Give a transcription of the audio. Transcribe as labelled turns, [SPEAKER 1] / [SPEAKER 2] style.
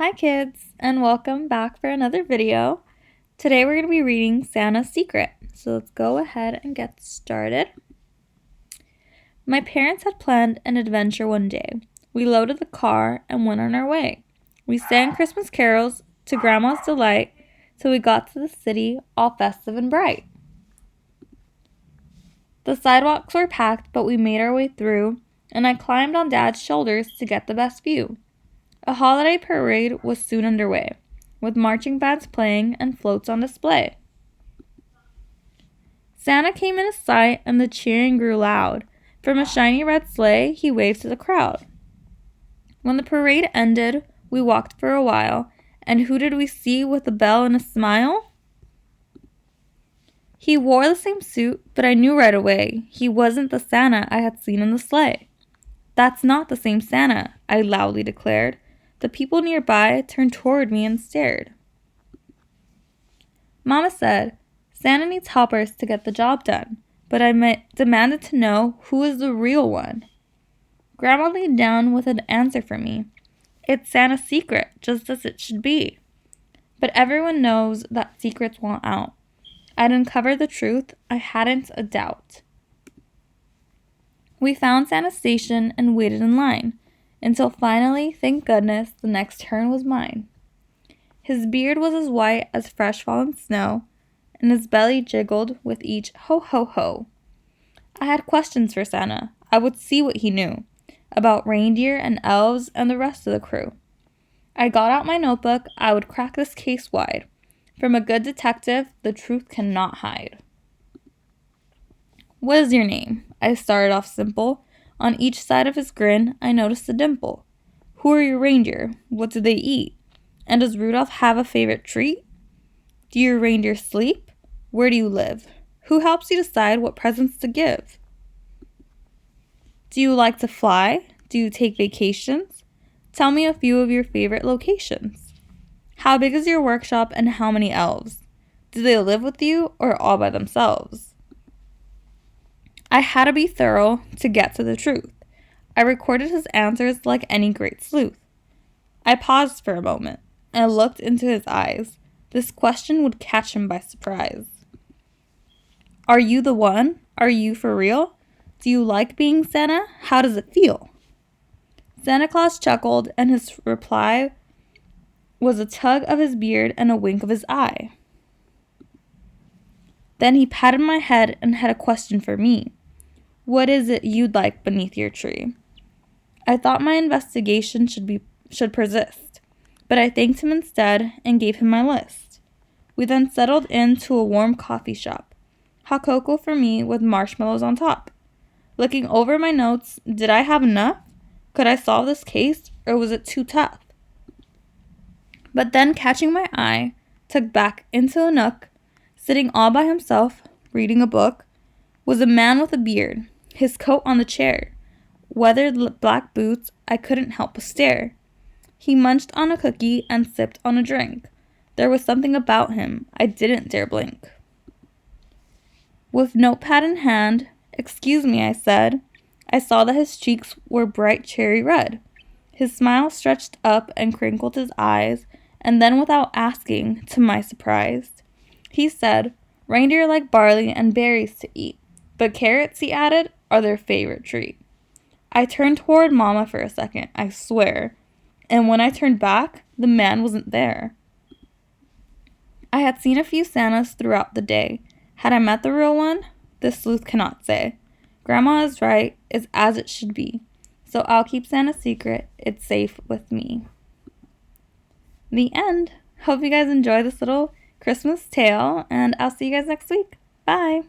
[SPEAKER 1] Hi kids, and welcome back for another video. Today we're going to be reading Santa's Secret, so let's go ahead and get started. My parents had planned an adventure one day. We loaded the car and went on our way. We sang Christmas carols to Grandma's delight till we got to the city all festive and bright. The sidewalks were packed, but we made our way through, and I climbed on Dad's shoulders to get the best view. A holiday parade was soon underway, with marching bands playing and floats on display. Santa came into sight and the cheering grew loud. From a shiny red sleigh, he waved to the crowd. When the parade ended, we walked for a while, and who did we see with a bell and a smile? He wore the same suit, but I knew right away he wasn't the Santa I had seen in the sleigh. "That's not the same Santa," I loudly declared. The people nearby turned toward me and stared. Mama said, "Santa needs helpers to get the job done," but I demanded to know who is the real one. Grandma leaned down with an answer for me. "It's Santa's secret, just as it should be." But everyone knows that secrets won't out. I'd uncovered the truth, I hadn't a doubt. We found Santa's station and waited in line, until finally, thank goodness, the next turn was mine. His beard was as white as fresh fallen snow, and his belly jiggled with each ho ho ho. I had questions for Santa. I would see what he knew about reindeer and elves and the rest of the crew. I got out my notebook. I would crack this case wide. From a good detective, the truth cannot hide. "What is your name?" I started off simple. On each side of his grin, I noticed a dimple. "Who are your reindeer? What do they eat? And does Rudolph have a favorite treat? Do your reindeer sleep? Where do you live? Who helps you decide what presents to give? Do you like to fly? Do you take vacations? Tell me a few of your favorite locations. How big is your workshop and how many elves? Do they live with you or all by themselves?" I had to be thorough to get to the truth. I recorded his answers like any great sleuth. I paused for a moment and looked into his eyes. This question would catch him by surprise. "Are you the one? Are you for real? Do you like being Santa? How does it feel?" Santa Claus chuckled, and his reply was a tug of his beard and a wink of his eye. Then he patted my head and had a question for me. "What is it you'd like beneath your tree?" I thought my investigation should persist, but I thanked him instead and gave him my list. We then settled into a warm coffee shop. Hot cocoa for me with marshmallows on top. Looking over my notes, did I have enough? Could I solve this case, or was it too tough? But then, catching my eye, tucked back into a nook, sitting all by himself, reading a book, was a man with a beard, his coat on the chair. Weathered black boots, I couldn't help but stare. He munched on a cookie and sipped on a drink. There was something about him, I didn't dare blink. With notepad in hand, "Excuse me," I said. I saw that his cheeks were bright cherry red. His smile stretched up and crinkled his eyes, and then without asking, to my surprise, he said, "Reindeer like barley and berries to eat, but carrots," he added, "are their favorite treat." I turned toward Mama for a second, I swear, and when I turned back, the man wasn't there. I had seen a few Santas throughout the day. Had I met the real one? This sleuth cannot say. Grandma is right, it's as it should be. So I'll keep Santa's secret, it's safe with me. The end. Hope you guys enjoy this little Christmas tale, and I'll see you guys next week. Bye!